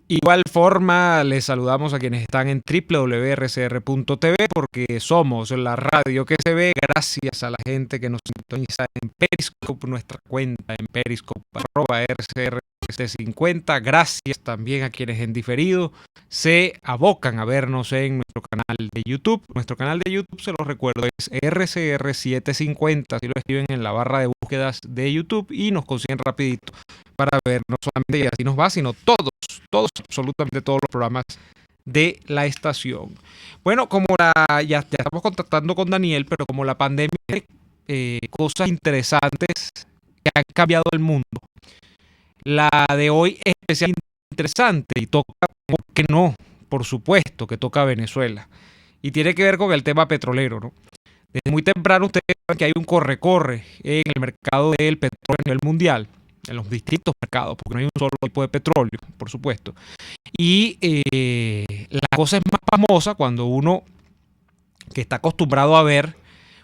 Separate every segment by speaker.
Speaker 1: Igual forma, les saludamos a quienes están en www.rcr.tv porque somos la radio que se ve gracias a la gente que nos sintoniza en Periscope, nuestra cuenta en Periscope, @RCR50. Gracias también a quienes en diferido se abocan a vernos en nuestro canal de YouTube. Nuestro canal de YouTube, se los recuerdo, es RCR750. Si lo escriben en la barra de búsquedas de YouTube y nos consiguen rapidito para ver no solamente Y Así Nos Va, sino absolutamente todos los programas de la estación. Bueno, ya estamos contactando con Daniel, pero como la pandemia tiene cosas interesantes que han cambiado el mundo, la de hoy es especialmente interesante y toca, ¿por qué no? Por supuesto que toca a Venezuela. Y tiene que ver con el tema petrolero, ¿no? Desde muy temprano ustedes saben que hay un corre-corre en el mercado del petróleo a nivel mundial, en los distintos mercados, porque no hay un solo tipo de petróleo, por supuesto. Y la cosa es más famosa cuando uno que está acostumbrado a ver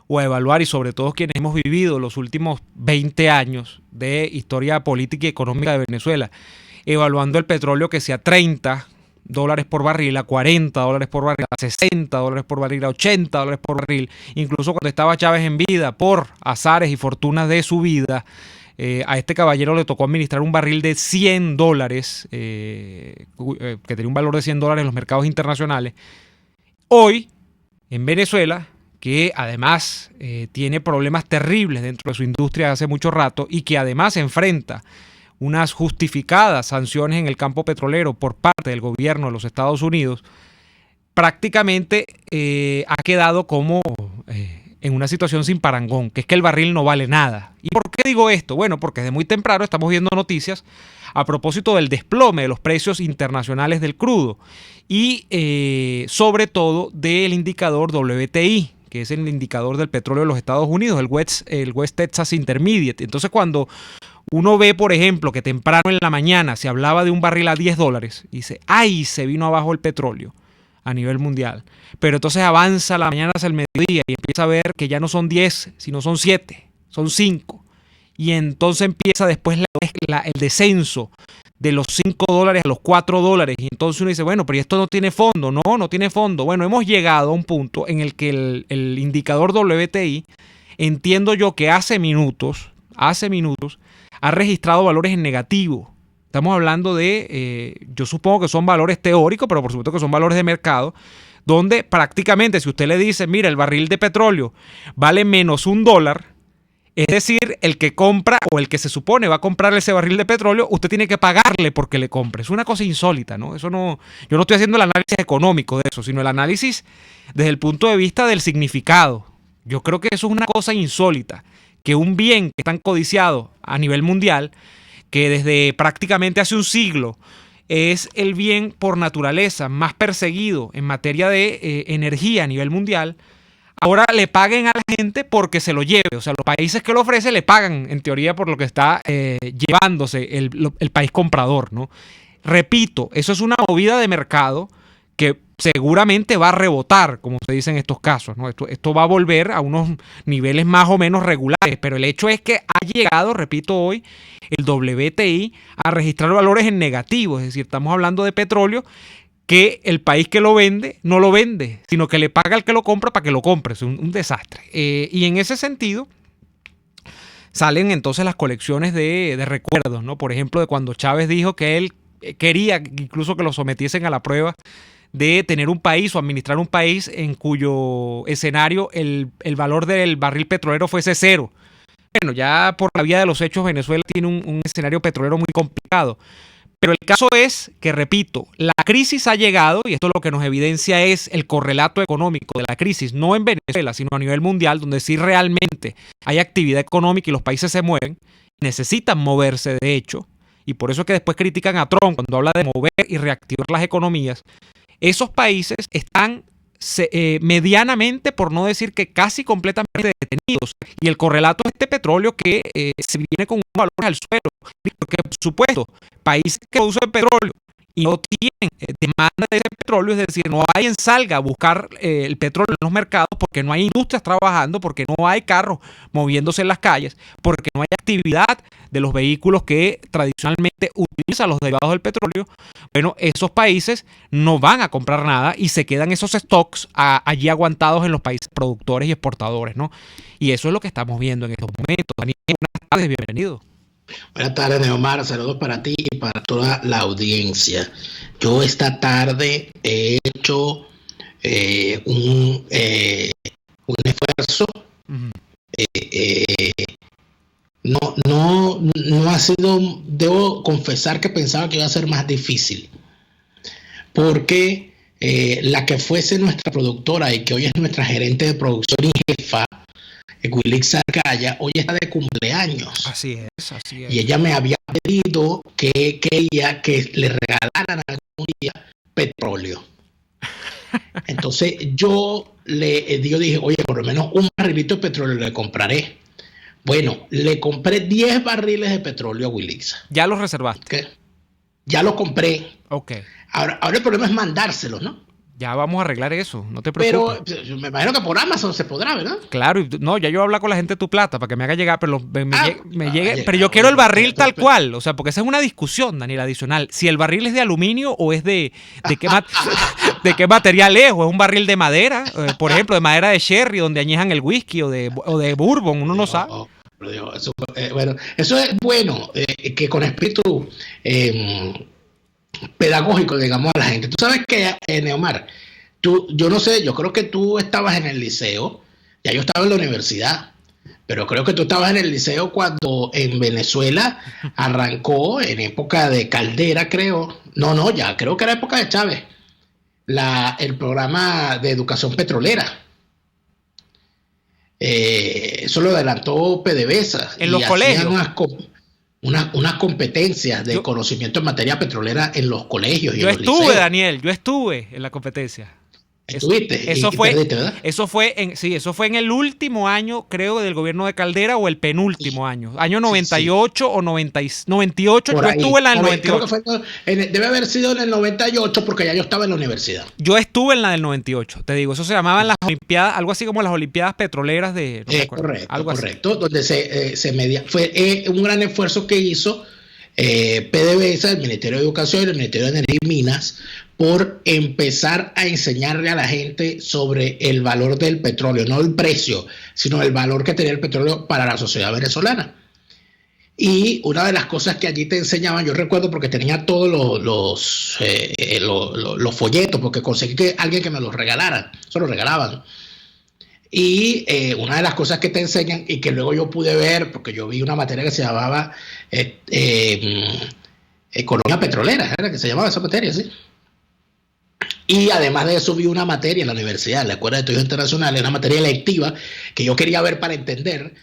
Speaker 1: o a evaluar, y sobre todo quienes hemos vivido los últimos 20 años de historia política y económica de Venezuela, evaluando el petróleo que sea $30 por barril, a $40 por barril, a $60 por barril, a $80 por barril, incluso cuando estaba Chávez en vida, por azares y fortunas de su vida, a este caballero le tocó administrar un barril de $100, que tenía un valor de $100 en los mercados internacionales. Hoy, en Venezuela, que además tiene problemas terribles dentro de su industria hace mucho rato y que además enfrenta unas justificadas sanciones en el campo petrolero por parte del gobierno de los Estados Unidos, prácticamente ha quedado como en una situación sin parangón, que es que el barril no vale nada. ¿Y por qué digo esto? Bueno, porque desde muy temprano estamos viendo noticias a propósito del desplome de los precios internacionales del crudo y sobre todo del indicador WTI, que es el indicador del petróleo de los Estados Unidos, el West Texas Intermediate. Entonces, cuando uno ve, por ejemplo, que temprano en la mañana se hablaba de un barril a $10, y dice, ¡ay! Se vino abajo el petróleo a nivel mundial. Pero entonces avanza la mañana hacia el mediodía y empieza a ver que ya no son 10, sino son 7, son 5. Y entonces empieza después el descenso de los $5 a los $4. Y entonces uno dice, bueno, pero esto no tiene fondo. No, no tiene fondo. Bueno, hemos llegado a un punto en el que el indicador WTI, entiendo yo que hace minutos, ha registrado valores en negativo. Estamos hablando de, yo supongo que son valores teóricos, pero por supuesto que son valores de mercado, donde prácticamente si usted le dice, mira, el barril de petróleo vale menos $1, es decir, el que compra o el que se supone va a comprar ese barril de petróleo, usted tiene que pagarle porque le compre. Es una cosa insólita, ¿no? Eso no, yo no estoy haciendo el análisis económico de eso, sino el análisis desde el punto de vista del significado. Yo creo que eso es una cosa insólita, que un bien que es tan codiciado a nivel mundial, que desde prácticamente hace un siglo es el bien por naturaleza más perseguido en materia de energía a nivel mundial, ahora le paguen a la gente porque se lo lleve. O sea, los países que lo ofrecen le pagan, en teoría, por lo que está llevándose el país comprador, ¿no? Repito, eso es una movida de mercado que seguramente va a rebotar, como se dice en estos casos, ¿no? Esto va a volver a unos niveles más o menos regulares, pero el hecho es que ha llegado, repito hoy, el WTI a registrar valores en negativo, es decir, estamos hablando de petróleo que el país que lo vende no lo vende, sino que le paga al que lo compra para que lo compre. Es un desastre. Y en ese sentido salen entonces las colecciones de recuerdos, ¿no? Por ejemplo, de cuando Chávez dijo que él quería incluso que lo sometiesen a la prueba de tener un país o administrar un país en cuyo escenario el valor del barril petrolero fuese cero. Bueno, ya por la vía de los hechos Venezuela tiene un escenario petrolero muy complicado. Pero el caso es que, repito, la crisis ha llegado y esto lo que nos evidencia es el correlato económico de la crisis, no en Venezuela, sino a nivel mundial, donde sí realmente hay actividad económica y los países se mueven, necesitan moverse de hecho, y por eso es que después critican a Trump cuando habla de mover y reactivar las economías. Esos países están medianamente, por no decir que casi completamente detenidos. Y el correlato es este petróleo que se viene con un valor al suelo. Porque, por supuesto, países que producen petróleo y no tienen demanda de ese petróleo, es decir, no hay en salga a buscar el petróleo en los mercados porque no hay industrias trabajando, porque no hay carros moviéndose en las calles, porque no hay actividad de los vehículos que tradicionalmente utilizan los derivados del petróleo. Bueno, esos países no van a comprar nada y se quedan esos stocks allí aguantados en los países productores y exportadores, ¿no? Y eso es lo que estamos viendo en estos momentos. Daniel, buenas tardes, bienvenido.
Speaker 2: Buenas tardes, Neomar. Saludos para ti y para toda la audiencia. Yo esta tarde he hecho un esfuerzo. No ha sido, debo confesar que pensaba que iba a ser más difícil, porque la que fuese nuestra productora y que hoy es nuestra gerente de producción y jefa, Wilix Argaya, hoy está de cumpleaños.
Speaker 1: Así es.
Speaker 2: Y ella me había pedido que quería que le regalaran algún día petróleo. Entonces yo dije, oye, por lo menos un barrilito de petróleo le compraré. Bueno, le compré 10 barriles de petróleo a Wilix.
Speaker 1: ¿Ya los reservaste?
Speaker 2: ¿Qué? Ya los compré.
Speaker 1: Ok.
Speaker 2: Ahora el problema es mandárselos, ¿no?
Speaker 1: Ya vamos a arreglar eso, no te preocupes.
Speaker 2: Pero me imagino que por Amazon se podrá, ¿verdad?
Speaker 1: Claro, no, ya yo voy a hablar con la gente de Tu Plata para que me haga llegar, pero pero yo quiero el barril tal cual, o sea, porque esa es una discusión, Daniel, adicional. Si el barril es de aluminio o es de qué material es, o es un barril de madera, por ejemplo, de madera de sherry, donde añejan el whisky, o de bourbon, uno no sabe.
Speaker 2: Bueno, eso es bueno, que con espíritu pedagógico, digamos, a la gente. Tú sabes que, Neomar, yo no sé, yo creo que tú estabas en el liceo, ya yo estaba en la universidad, pero creo que tú estabas en el liceo cuando en Venezuela arrancó, en época de Caldera, creo, ya creo que era época de Chávez, el programa de educación petrolera. Eso lo adelantó PDVSA.
Speaker 1: En los colegios.
Speaker 2: Unas competencias de conocimiento en materia petrolera en los colegios y en los liceos.
Speaker 1: Daniel, yo estuve en la competencia.
Speaker 2: ¿Estuviste?
Speaker 1: Eso
Speaker 2: perdiste, ¿verdad?
Speaker 1: Eso fue en el último año, creo, del gobierno de Caldera, o el penúltimo año. Año 98 o 98. Yo estuve en la del 98.
Speaker 2: Creo que debe haber sido en el 98 porque ya yo estaba en la universidad.
Speaker 1: Yo estuve en la del 98, te digo. Eso se llamaban las Olimpiadas, algo así como las Olimpiadas Petroleras de... No
Speaker 2: correcto. Donde se medía. Fue un gran esfuerzo que hizo PDVSA, el Ministerio de Educación y el Ministerio de Energía y Minas, por empezar a enseñarle a la gente sobre el valor del petróleo, no el precio, sino el valor que tenía el petróleo para la sociedad venezolana. Y una de las cosas que allí te enseñaban, yo recuerdo porque tenía todos los folletos, porque conseguí que alguien que me los regalara, se los regalaban. Y una de las cosas que te enseñan y que luego yo pude ver, porque yo vi una materia que se llamaba Economía Petrolera, ¿era que se llamaba esa materia? Sí. Y además de eso vi una materia en la universidad, en la Escuela de Estudios Internacionales, una materia electiva que yo quería ver para entender,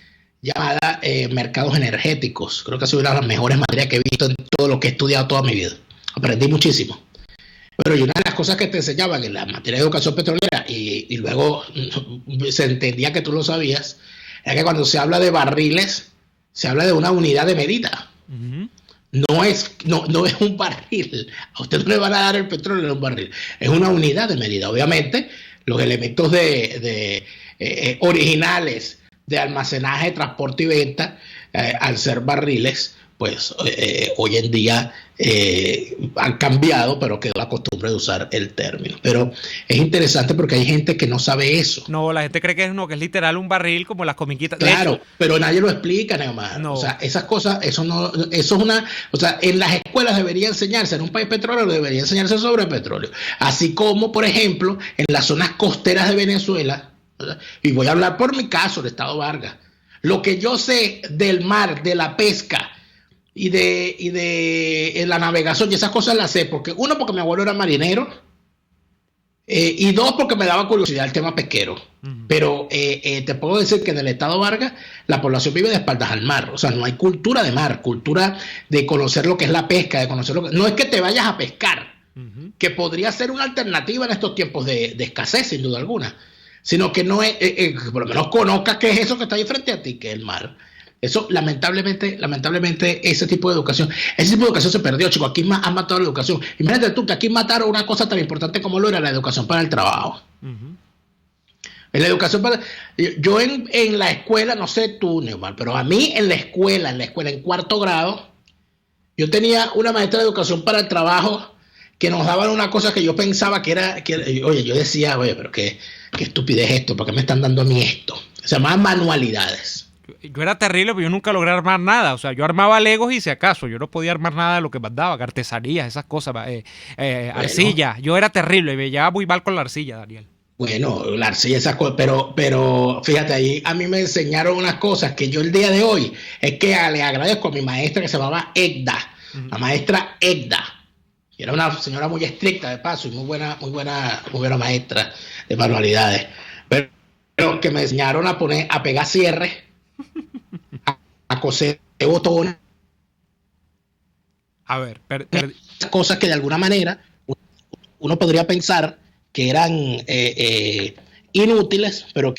Speaker 2: llamada Mercados Energéticos. Creo que ha sido una de las mejores materias que he visto en todo lo que he estudiado toda mi vida. Aprendí muchísimo. Pero y una de las cosas que te enseñaban en la materia de educación petrolera, y luego se entendía que tú lo sabías, es que cuando se habla de barriles, se habla de una unidad de medida. Uh-huh. No es un barril. A usted no le van a dar el petróleo en un barril. Es una unidad de medida. Obviamente, los elementos originales de almacenaje, transporte y venta, al ser barriles, pues hoy en día han cambiado, pero quedó la costumbre de usar el término. Pero es interesante porque hay gente que no sabe eso.
Speaker 1: No, la gente cree que es literal un barril como las comiquitas.
Speaker 2: Claro, hecho, pero nadie lo explica, Neomar. No. O sea, esas cosas, eso es una... O sea, en las escuelas debería enseñarse, en un país petrolero debería enseñarse sobre el petróleo. Así como, por ejemplo, en las zonas costeras de Venezuela, ¿verdad? Y voy a hablar por mi caso, el Estado Vargas. Lo que yo sé del mar, de la pesca, y de la navegación y esas cosas las sé, porque mi abuelo era marinero, y dos, porque me daba curiosidad el tema pesquero. Uh-huh. Pero te puedo decir que en el Estado Vargas la población vive de espaldas al mar, o sea, no hay cultura de mar, cultura de conocer lo que es la pesca, de conocer no es que te vayas a pescar, uh-huh, que podría ser una alternativa en estos tiempos de escasez, sin duda alguna, sino que no es, por lo menos conozcas qué es eso que está ahí frente a ti, que es el mar. Eso, lamentablemente, ese tipo de educación se perdió, chicos. Aquí han matado la educación. Imagínate tú que aquí mataron una cosa tan importante como lo era la educación para el trabajo. Uh-huh. En la educación yo en la escuela, no sé tú, Neumar, pero a mí en la escuela, en cuarto grado, yo tenía una maestra de educación para el trabajo que nos daban una cosa que yo pensaba oye, yo decía, oye, pero qué estupidez esto, ¿por qué me están dando a mí esto? Se llamaban manualidades.
Speaker 1: Yo era terrible, pero yo nunca logré armar nada. O sea, yo armaba legos y si acaso, yo no podía armar nada de lo que mandaba, artesanías, esas cosas, arcilla. Yo era terrible y me llevaba muy mal con la arcilla, Daniel.
Speaker 2: Bueno, la arcilla, esas cosas, pero fíjate, ahí a mí me enseñaron unas cosas que yo el día de hoy es que le agradezco a mi maestra que se llamaba Egda, la maestra Egda. Era una señora muy estricta de paso y muy buena maestra de manualidades. Pero que me enseñaron a pegar cierres, a coser botones.
Speaker 1: A ver,
Speaker 2: cosas que de alguna manera uno podría pensar que eran inútiles, pero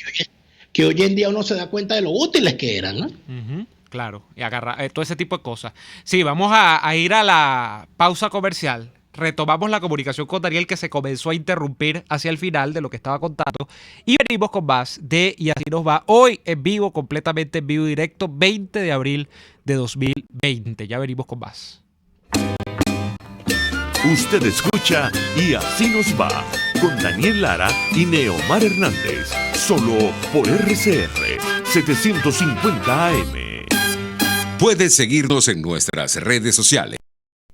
Speaker 2: que hoy en día uno se da cuenta de lo útiles que eran, ¿no?
Speaker 1: Uh-huh. Claro, y agarrar todo ese tipo de cosas. Sí, vamos a ir a la pausa comercial. Retomamos la comunicación con Daniel, que se comenzó a interrumpir hacia el final de lo que estaba contando, y venimos con más de Y Así Nos Va, hoy en vivo, completamente en vivo directo, 20 de abril de 2020. Ya venimos con más.
Speaker 3: Usted escucha Y Así Nos Va, con Daniel Lara y Neomar Hernández, solo por RCR 750 AM.
Speaker 4: Puedes seguirnos en nuestras redes sociales.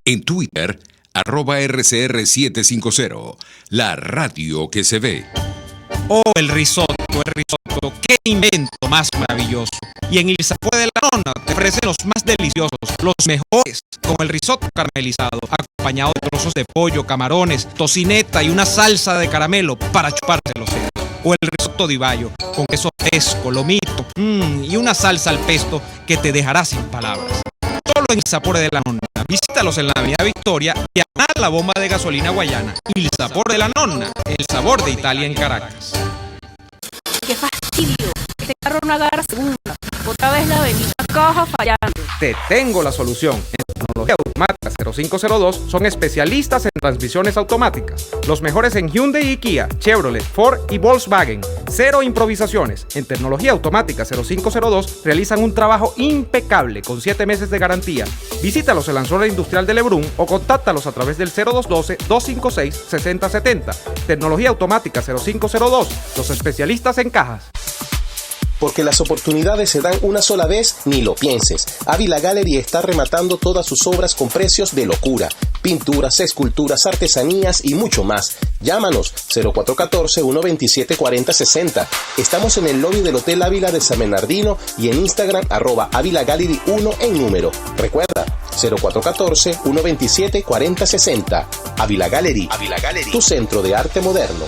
Speaker 4: En Twitter, @RCR750, la radio que se ve.
Speaker 1: Oh, el risotto, qué invento más maravilloso. Y en Il Sapore della Nonna te ofrecen los más deliciosos, los mejores, como el risotto caramelizado, acompañado de trozos de pollo, camarones, tocineta y una salsa de caramelo para chuparse los dedos. O el risotto di Baio, con queso fresco, lomito, y una salsa al pesto que te dejará sin palabras. Solo en Il Sapore della Nonna. Visítalos en la Avenida Victoria y a la bomba de gasolina Guayana. Il Sapore della Nonna, el sabor de Italia en Caracas.
Speaker 5: ¡Qué fastidio! Este carro no agarra segunda. Otra vez la bendita caja fallando.
Speaker 6: Te tengo la solución. En Tecnología Automática 0502 son especialistas en transmisiones automáticas. Los mejores en Hyundai y Kia, Chevrolet, Ford y Volkswagen. Cero improvisaciones. En Tecnología Automática 0502 realizan un trabajo impecable con 7 meses de garantía. Visítalos en la zona industrial de Lebrún o contáctalos a través del 0212-256-6070. Tecnología Automática 0502, los especialistas en cajas.
Speaker 7: Porque las oportunidades se dan una sola vez, ni lo pienses. Ávila Gallery está rematando todas sus obras con precios de locura. Pinturas, esculturas, artesanías y mucho más. Llámanos 0414-127-4060. Estamos en el lobby del Hotel Ávila de San Bernardino y en Instagram @Ávila Gallery 1 en número. Recuerda, 0414-127-4060. Ávila Gallery. Ávila Gallery. Tu centro de arte moderno.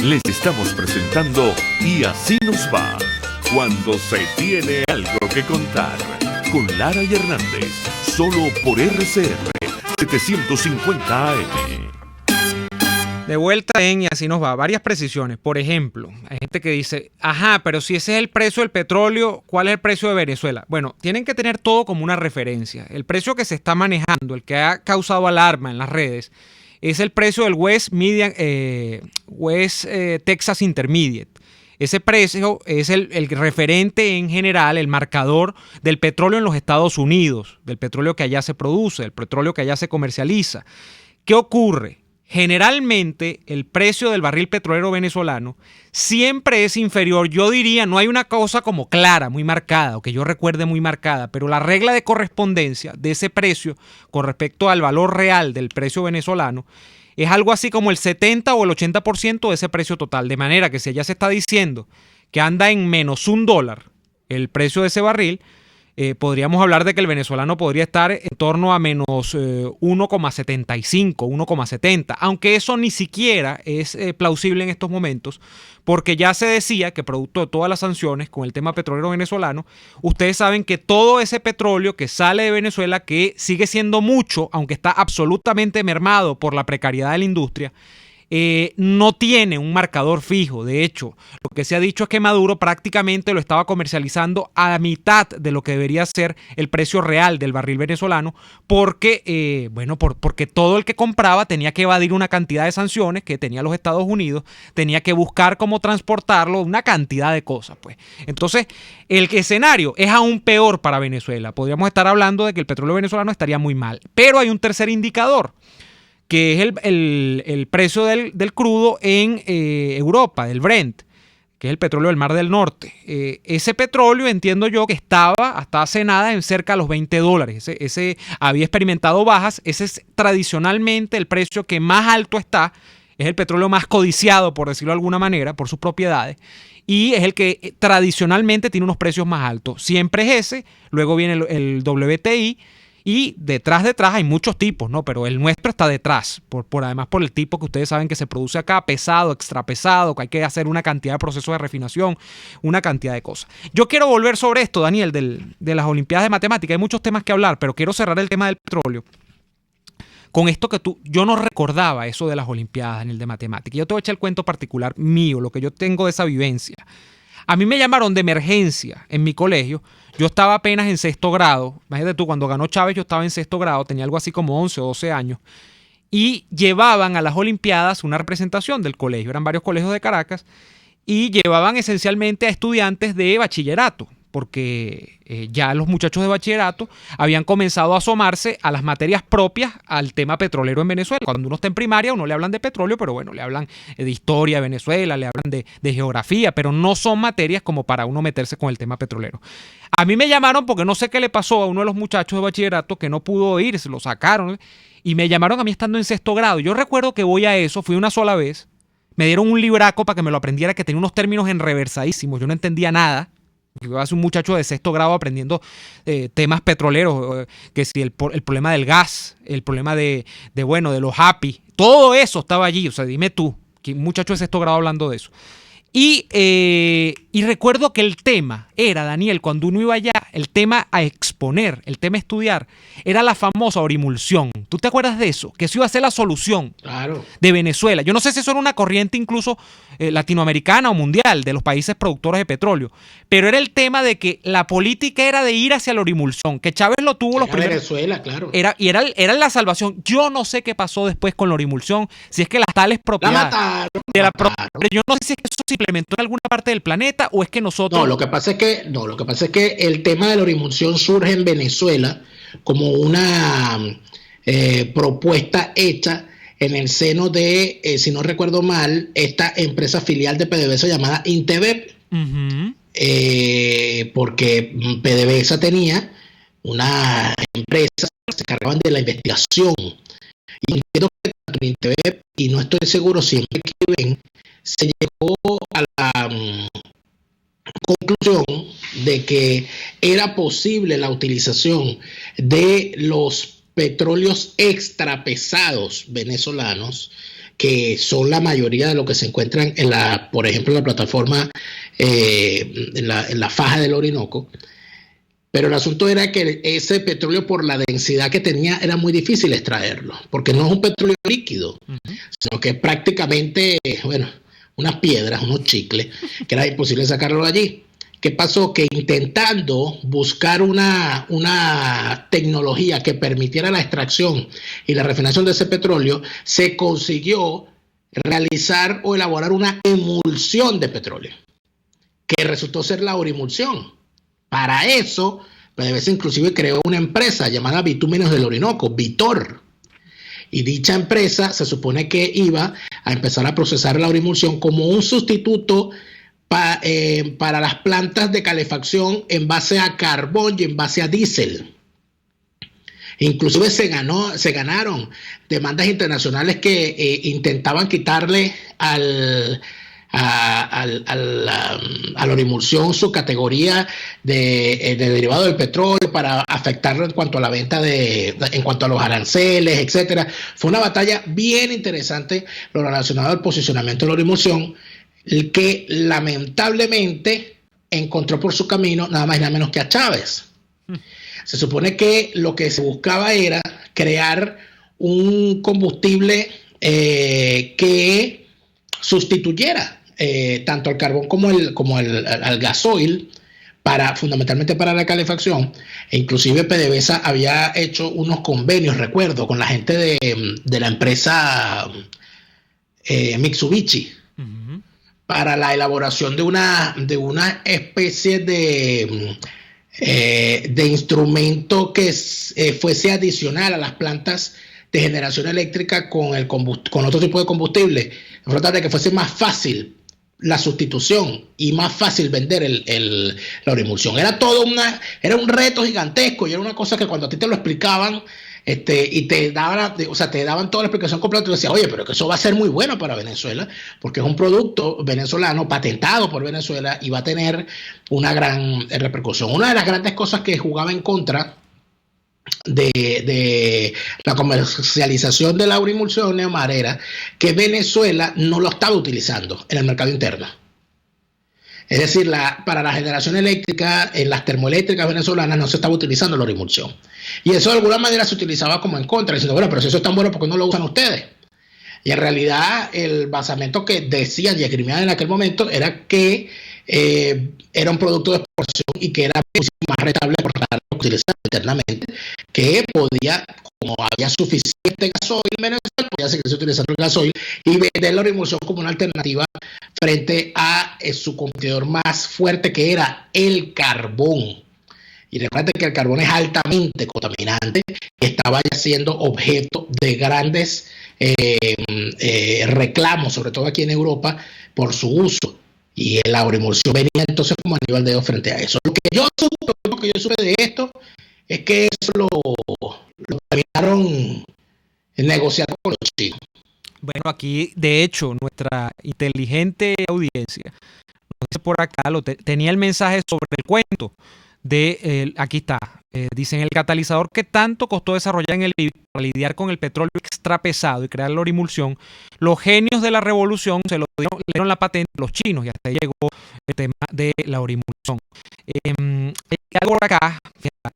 Speaker 3: Les estamos presentando Y Así Nos Va, cuando se tiene algo que contar, con Lara y Hernández, solo por RCR 750 AM.
Speaker 1: De vuelta en Y Así Nos Va, varias precisiones. Por ejemplo, hay gente que dice, pero si ese es el precio del petróleo, ¿cuál es el precio de Venezuela? Bueno, tienen que tener todo como una referencia. El precio que se está manejando, el que ha causado alarma en las redes, es el precio del West Texas Intermediate. Ese precio es el referente en general, el marcador del petróleo en los Estados Unidos, del petróleo que allá se produce, del petróleo que allá se comercializa. ¿Qué ocurre? Generalmente el precio del barril petrolero venezolano siempre es inferior. Yo diría, no hay una cosa como clara, muy marcada, o que yo recuerde muy marcada, pero la regla de correspondencia de ese precio con respecto al valor real del precio venezolano es algo así como el 70 o el 80% de ese precio total. De manera que si allá se está diciendo que anda en menos $1 el precio de ese barril, podríamos hablar de que el venezolano podría estar en torno a menos 1,75, 1,70, aunque eso ni siquiera es plausible en estos momentos, porque ya se decía que producto de todas las sanciones con el tema petrolero venezolano, ustedes saben que todo ese petróleo que sale de Venezuela, que sigue siendo mucho, aunque está absolutamente mermado por la precariedad de la industria, no tiene un marcador fijo. De hecho, lo que se ha dicho es que Maduro prácticamente lo estaba comercializando a mitad de lo que debería ser el precio real del barril venezolano, porque, porque todo el que compraba tenía que evadir una cantidad de sanciones que tenía los Estados Unidos, tenía que buscar cómo transportarlo, una cantidad de cosas, pues. Entonces, el escenario es aún peor para Venezuela. Podríamos estar hablando de que el petróleo venezolano estaría muy mal. Pero hay un tercer indicador, que es el precio del crudo en Europa, del Brent, que es el petróleo del Mar del Norte. Ese petróleo, entiendo yo, que estaba hasta hace nada en cerca de los $20. Ese había experimentado bajas. Ese es tradicionalmente el precio que más alto está. Es el petróleo más codiciado, por decirlo de alguna manera, por sus propiedades. Y es el que tradicionalmente tiene unos precios más altos. Siempre es ese. Luego viene el WTI. Y detrás hay muchos tipos, ¿no? Pero el nuestro está detrás, además por el tipo que ustedes saben que se produce acá, pesado, extra pesado, que hay que hacer una cantidad de procesos de refinación, una cantidad de cosas. Yo quiero volver sobre esto, Daniel, de las Olimpiadas de Matemática. Hay muchos temas que hablar, pero quiero cerrar el tema del petróleo con esto yo no recordaba eso de las Olimpiadas, Daniel, de Matemática. Yo te voy a echar el cuento particular mío, lo que yo tengo de esa vivencia. A mí me llamaron de emergencia en mi colegio. Yo estaba apenas en sexto grado. Imagínate tú, cuando ganó Chávez yo estaba en sexto grado, tenía algo así como 11 o 12 años. Y llevaban a las Olimpiadas una representación del colegio. Eran varios colegios de Caracas. Y llevaban esencialmente a estudiantes de bachillerato, porque ya los muchachos de bachillerato habían comenzado a asomarse a las materias propias al tema petrolero en Venezuela. Cuando uno está en primaria, uno le hablan de petróleo, pero bueno, le hablan de historia de Venezuela, le hablan de geografía, pero no son materias como para uno meterse con el tema petrolero. A mí me llamaron porque no sé qué le pasó a uno de los muchachos de bachillerato que no pudo ir, se lo sacaron, y me llamaron a mí estando en sexto grado. Yo recuerdo que voy a eso, fui una sola vez, me dieron un libraco para que me lo aprendiera, que tenía unos términos enreversadísimos, yo no entendía nada. Yo hace un muchacho de sexto grado aprendiendo temas petroleros, que si el problema del gas, el problema de los API, todo eso estaba allí. O sea, dime tú, que un muchacho de sexto grado hablando de eso. Y recuerdo que el tema era, Daniel, cuando uno iba allá, el tema a exponer, el tema a estudiar, era la famosa orimulsión. ¿Tú te acuerdas de eso? Que eso iba a ser la solución de Venezuela. Yo no sé si eso era una corriente incluso latinoamericana o mundial de los países productores de petróleo, pero era el tema de que la política era de ir hacia la orimulsión, que Chávez lo tuvo los primeros.
Speaker 2: Venezuela, claro.
Speaker 1: Era la salvación. Yo no sé qué pasó después con la orimulsión, si es que las tales propiedades pero yo no sé si es que eso se implementó en alguna parte del planeta o es que nosotros.
Speaker 2: Lo que pasa es que el tema de la orimulsión surge en Venezuela como una propuesta hecha en el seno de, si no recuerdo mal, esta empresa filial de PDVSA llamada Intevep, porque PDVSA tenía una empresa que se encargaban de la investigación. Y entiendo que tanto Intevep, y no estoy seguro siempre que ven, se llegó a la conclusión de que era posible la utilización de los petróleos extra pesados venezolanos, que son la mayoría de lo que se encuentran en por ejemplo, en la plataforma, en la faja del Orinoco. Pero el asunto era que ese petróleo, por la densidad que tenía, era muy difícil extraerlo, porque no es un petróleo líquido, sino que es prácticamente, unas piedras, unos chicles, que era imposible sacarlo de allí. ¿Qué pasó? Que intentando buscar una tecnología que permitiera la extracción y la refinación de ese petróleo, se consiguió realizar o elaborar una emulsión de petróleo, que resultó ser la orimulsión. Para eso, PDVSA inclusive creó una empresa llamada Bitúmenes del Orinoco, Vitor. Y dicha empresa se supone que iba a empezar a procesar la orimulsión como un sustituto para las plantas de calefacción en base a carbón y en base a diésel. Inclusive se ganaron demandas internacionales que intentaban quitarle a la orimulsión su categoría de derivado del petróleo para afectarlo en cuanto a la venta en cuanto a los aranceles, etcétera. Fue una batalla bien interesante lo relacionado al posicionamiento de la orimulsión, el que lamentablemente encontró por su camino nada más y nada menos que a Chávez. Se supone que lo que se buscaba era crear un combustible que sustituyera tanto el carbón como al gasoil, fundamentalmente para la calefacción. E inclusive PDVSA había hecho unos convenios, recuerdo, con la gente de la empresa Mitsubishi, para la elaboración de una especie de instrumento que fuese adicional a las plantas de generación eléctrica con otro tipo de combustible, de que fuese más fácil la sustitución y más fácil vender la orimulsión. Era un reto gigantesco, y era una cosa que cuando a ti te lo explicaban y te daban toda la explicación completa, tú decías, oye, pero que eso va a ser muy bueno para Venezuela, porque es un producto venezolano patentado por Venezuela y va a tener una gran repercusión. Una de las grandes cosas que jugaba en contra de la comercialización de la orimulsión, Neomar, era que Venezuela no lo estaba utilizando en el mercado interno. Es decir, para la generación eléctrica, en las termoeléctricas venezolanas no se estaba utilizando la orimulsión. Y eso de alguna manera se utilizaba como en contra, diciendo, bueno, pero si eso es tan bueno, ¿por qué no lo usan ustedes? Y en realidad el basamento que decían y esgrimían en aquel momento era que era un producto de exportación y que era muchísimo más rentable utilizar internamente, que podía, como había suficiente gasoil en Venezuela, podía seguirse utilizando el gasoil y vender la orimulsión como una alternativa frente a su competidor más fuerte, que era el carbón. Y recuerden que el carbón es altamente contaminante y estaba ya siendo objeto de grandes reclamos, sobre todo aquí en Europa, por su uso. Y la orimulsión venía entonces como anillo al dedo frente a eso. Lo que yo supe de esto es que eso lo terminaron negociando con los chinos.
Speaker 1: Bueno, aquí, de hecho, nuestra inteligente audiencia nos dice por acá, tenía el mensaje sobre el cuento aquí está, dicen, el catalizador que tanto costó desarrollar en el Libia para lidiar con el petróleo extra pesado y crear la orimulsión, los genios de la revolución le dieron la patente a los chinos, y hasta ahí llegó el tema de la orimulsión. Hay algo por acá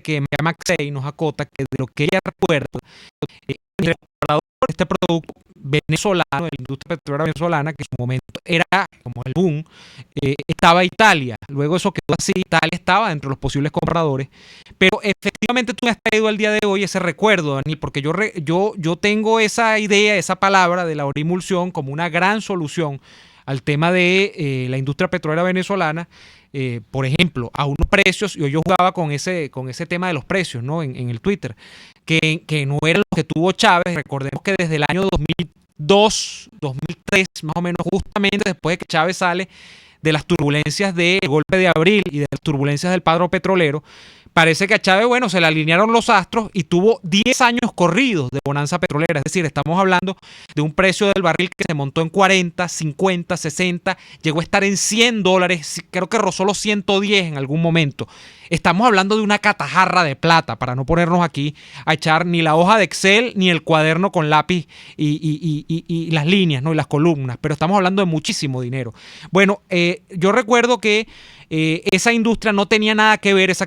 Speaker 1: que Maxey nos acota, que de lo que ella recuerda, este producto venezolano, de la industria petrolera venezolana, que en su momento era como el boom, estaba Italia. Luego eso quedó así, Italia estaba entre los posibles compradores, pero efectivamente tú me has traído al día de hoy ese recuerdo, Dani, porque yo tengo esa idea, esa palabra de la orimulsión como una gran solución al tema de la industria petrolera venezolana, por ejemplo, a unos precios. Yo jugaba con ese tema de los precios, ¿no? en el Twitter, que no eran los que tuvo Chávez. Recordemos que desde el año 2002, 2003, más o menos, justamente después de que Chávez sale de las turbulencias del golpe de abril y de las turbulencias del paro petrolero, parece que a Chávez, se le alinearon los astros y tuvo 10 años corridos de bonanza petrolera. Es decir, estamos hablando de un precio del barril que se montó en 40, 50, 60, llegó a estar en $100, creo que rozó los 110 en algún momento. Estamos hablando de una catajarra de plata, para no ponernos aquí a echar ni la hoja de Excel ni el cuaderno con lápiz y las líneas, ¿no? Y las columnas, pero estamos hablando de muchísimo dinero. Bueno, yo recuerdo que esa industria no tenía nada que ver, ese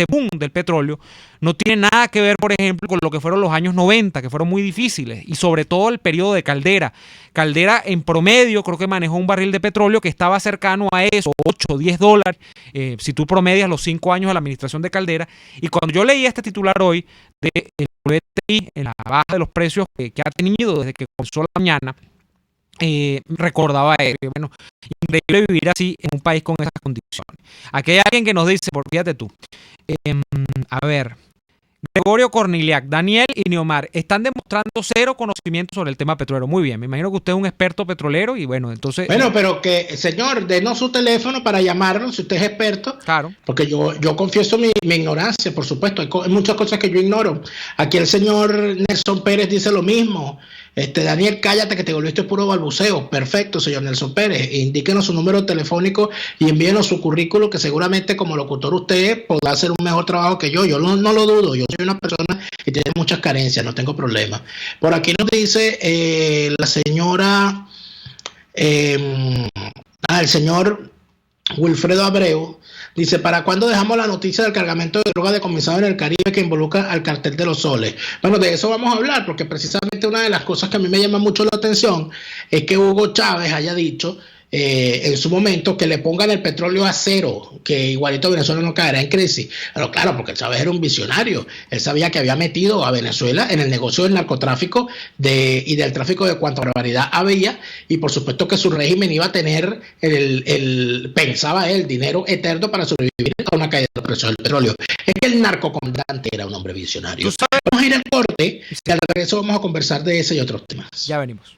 Speaker 1: boom del petróleo no tiene nada que ver, por ejemplo, con lo que fueron los años 90, que fueron muy difíciles, y sobre todo el periodo de Caldera. Caldera, en promedio, creo que manejó un barril de petróleo que estaba cercano a eso, $8, $10, si tú promedias los 5 años de la administración de Caldera. Y cuando yo leí este titular hoy de el WTI, en la baja de los precios que ha tenido desde que comenzó la mañana, recordaba increíble vivir así en un país con esas condiciones. Aquí hay alguien que nos dice, fíjate tú, a ver, Gregorio Corniliac, Daniel y Neomar están demostrando cero conocimiento sobre el tema petrolero. Muy bien, me imagino que usted es un experto petrolero y entonces...
Speaker 2: Bueno, pero que, señor, denos su teléfono para llamarnos si usted es experto.
Speaker 1: Claro.
Speaker 2: Porque yo confieso mi ignorancia, por supuesto. Hay muchas cosas que yo ignoro. Aquí el señor Nelson Pérez dice lo mismo. Daniel, cállate que te volviste puro balbuceo. Perfecto, señor Nelson Pérez. Indíquenos su número telefónico y envíenos su currículo, que seguramente como locutor usted podrá hacer un mejor trabajo que yo. Yo no lo dudo. Yo soy una persona que tiene muchas carencias, no tengo problema. Por aquí nos dice la señora, el señor Wilfredo Abreu, Dice, ¿para cuándo dejamos la noticia del cargamento de droga decomisado en el Caribe que involucra al cartel de los soles? Bueno, de eso vamos a hablar, porque precisamente una de las cosas que a mí me llama mucho la atención es que Hugo Chávez haya dicho en su momento que le pongan el petróleo a cero, que igualito Venezuela no caerá en crisis. Pero claro, porque Chávez era un visionario. Él sabía que había metido a Venezuela en el negocio del narcotráfico y del tráfico de cuanta barbaridad había, y por supuesto que su régimen iba a tener pensaba él, dinero eterno para sobrevivir a una caída del precio del petróleo. Es que el narcocomandante era un hombre visionario. Vamos a ir al corte y al regreso vamos a conversar de ese y otros temas.
Speaker 1: Ya venimos.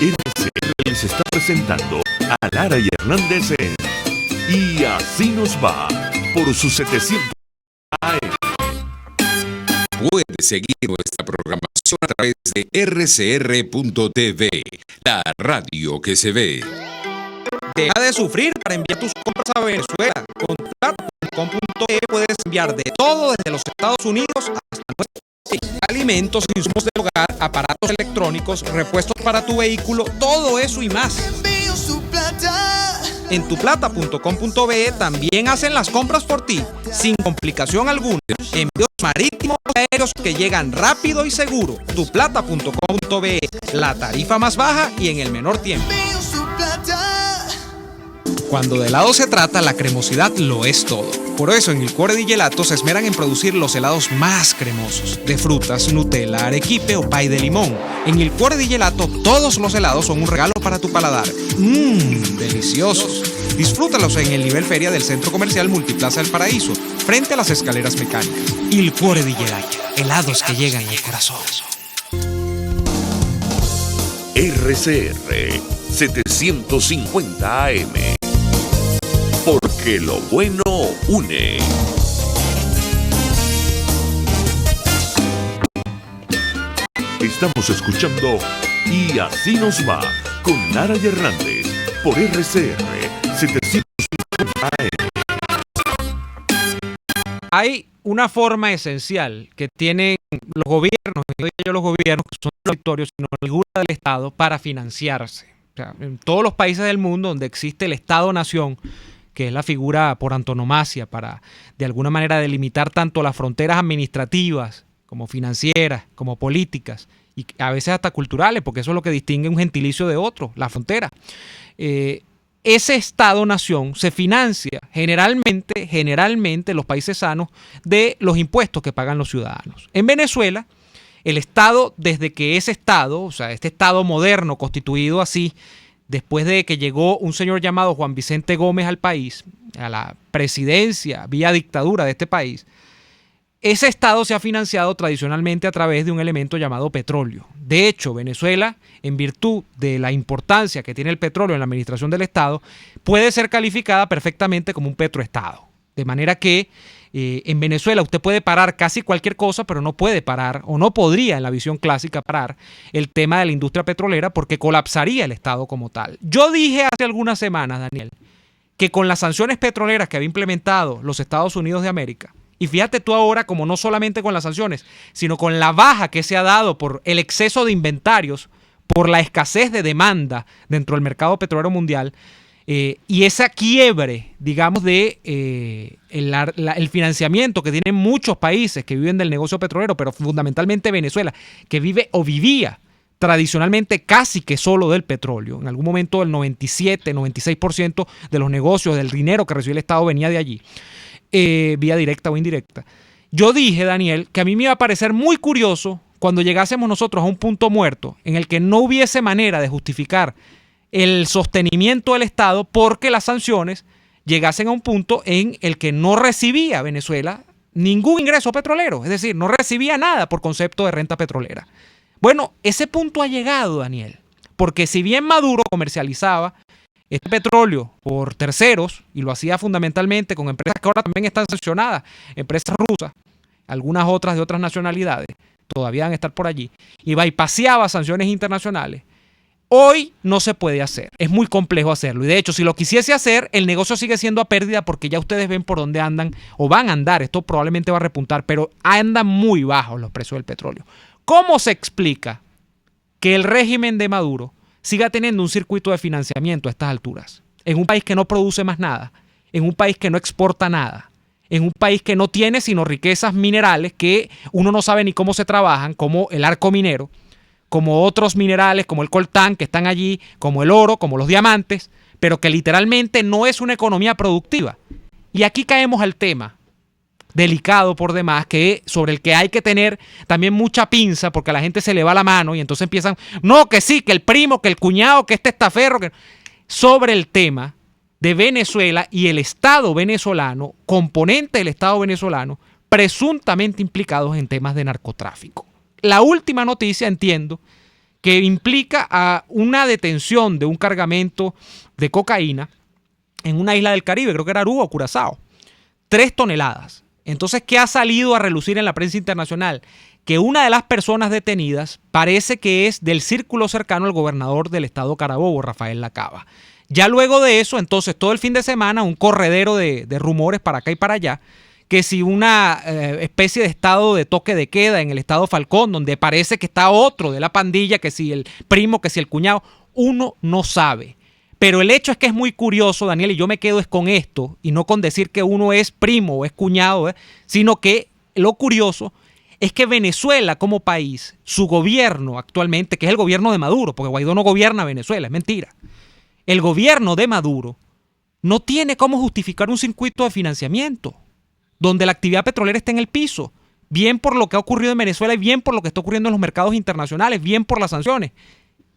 Speaker 3: RCR les está presentando a Lara y Hernández en Y Así Nos Va por sus 700 AM.
Speaker 4: Puede seguir nuestra programación a través de rcr.tv, la radio que se ve.
Speaker 6: Deja de sufrir para enviar tus compras a Venezuela. Con plata.com.be puedes enviar de todo desde los Estados Unidos hasta nuestro país. Alimentos, insumos del hogar, aparatos electrónicos, repuestos para tu vehículo, todo eso y más. En tuplata.com.be también hacen las compras por ti, sin complicación alguna. Envíos marítimos y aéreos que llegan rápido y seguro. Tuplata.com.be, la tarifa más baja y en el menor tiempo. Cuando de helado se trata, la cremosidad lo es todo. Por eso en Il Cuore di Gelato se esmeran en producir los helados más cremosos, de frutas, Nutella, arequipe o pay de limón. En Il Cuore di Gelato todos los helados son un regalo para tu paladar. Deliciosos. Disfrútalos en el nivel feria del Centro Comercial Multiplaza del Paraíso, frente a las escaleras mecánicas. Il Cuore di Gelato, helados que llegan al corazón.
Speaker 3: RCR 750 AM. Porque lo bueno une. Estamos escuchando Y Así Nos Va con Lara y Hernández por RCR 750 AM.
Speaker 1: Hay una forma esencial que tienen los gobiernos, y no digo yo los gobiernos que son territorios, sino la figura del Estado para financiarse. O sea, en todos los países del mundo donde existe el Estado-Nación, que es la figura por antonomasia para de alguna manera delimitar tanto las fronteras administrativas como financieras, como políticas y a veces hasta culturales, porque eso es lo que distingue un gentilicio de otro, la frontera. Ese Estado-Nación se financia generalmente los países sanos de los impuestos que pagan los ciudadanos. En Venezuela, el Estado, desde que ese Estado, o sea, este Estado moderno constituido así, después de que llegó un señor llamado Juan Vicente Gómez al país, a la presidencia vía dictadura de este país, ese Estado se ha financiado tradicionalmente a través de un elemento llamado petróleo. De hecho, Venezuela, en virtud de la importancia que tiene el petróleo en la administración del Estado, puede ser calificada perfectamente como un petroestado. De manera que en Venezuela usted puede parar casi cualquier cosa, pero no puede parar, o no podría en la visión clásica parar, el tema de la industria petrolera porque colapsaría el Estado como tal. Yo dije hace algunas semanas, Daniel, que con las sanciones petroleras que había implementado los Estados Unidos de América, y fíjate tú ahora como no solamente con las sanciones, sino con la baja que se ha dado por el exceso de inventarios, por la escasez de demanda dentro del mercado petrolero mundial, y esa quiebre, digamos, de el financiamiento que tienen muchos países que viven del negocio petrolero, pero fundamentalmente Venezuela, que vive o vivía tradicionalmente casi que solo del petróleo. En algún momento el 97, 96% de los negocios, del dinero que recibió el Estado venía de allí, vía directa o indirecta. Yo dije, Daniel, que a mí me iba a parecer muy curioso cuando llegásemos nosotros a un punto muerto en el que no hubiese manera de justificar el sostenimiento del Estado porque las sanciones llegasen a un punto en el que no recibía Venezuela ningún ingreso petrolero, es decir, no recibía nada por concepto de renta petrolera. Bueno, ese punto ha llegado, Daniel, porque si bien Maduro comercializaba este petróleo por terceros, y lo hacía fundamentalmente con empresas que ahora también están sancionadas, empresas rusas, algunas otras de otras nacionalidades, todavía van a estar por allí, y bypaseaba sanciones internacionales, hoy no se puede hacer, es muy complejo hacerlo, y de hecho si lo quisiese hacer, el negocio sigue siendo a pérdida porque ya ustedes ven por dónde andan, o van a andar, esto probablemente va a repuntar, pero andan muy bajos los precios del petróleo. ¿Cómo se explica que el régimen de Maduro siga teniendo un circuito de financiamiento a estas alturas? en un país que no produce más nada, en un país que no exporta nada, en un país que no tiene sino riquezas minerales que uno no sabe ni cómo se trabajan, como el arco minero, como otros minerales, como el coltán que están allí, como el oro, como los diamantes, pero que literalmente no es una economía productiva. Y aquí caemos al tema delicado por demás, sobre el que hay que tener también mucha pinza, porque a la gente se le va la mano y entonces empiezan, no, que sí, que el primo, que el cuñado, que este estaferro, sobre el tema de Venezuela y el Estado venezolano, componente del Estado venezolano, presuntamente implicados en temas de narcotráfico. La última noticia, entiendo, que implica a una detención de un cargamento de cocaína en una isla del Caribe, creo que era Aruba o Curazao, 3 toneladas. Entonces, ¿qué ha salido a relucir en la prensa internacional? Que una de las personas detenidas parece que es del círculo cercano al gobernador del estado Carabobo, Rafael Lacaba. Ya luego de eso, entonces, todo el fin de semana, un corredero de rumores para acá y para allá, que si una especie de estado de toque de queda en el estado Falcón, donde parece que está otro de la pandilla, que si el primo, que si el cuñado, uno no sabe. Pero el hecho es que es muy curioso, Daniel, y yo me quedo es con esto, y no con decir que uno es primo o es cuñado, sino que lo curioso es que Venezuela como país, su gobierno actualmente, que es el gobierno de Maduro, porque Guaidó no gobierna Venezuela, es mentira. El gobierno de Maduro no tiene cómo justificar un circuito de financiamiento donde la actividad petrolera está en el piso, bien por lo que ha ocurrido en Venezuela y bien por lo que está ocurriendo en los mercados internacionales, bien por las sanciones.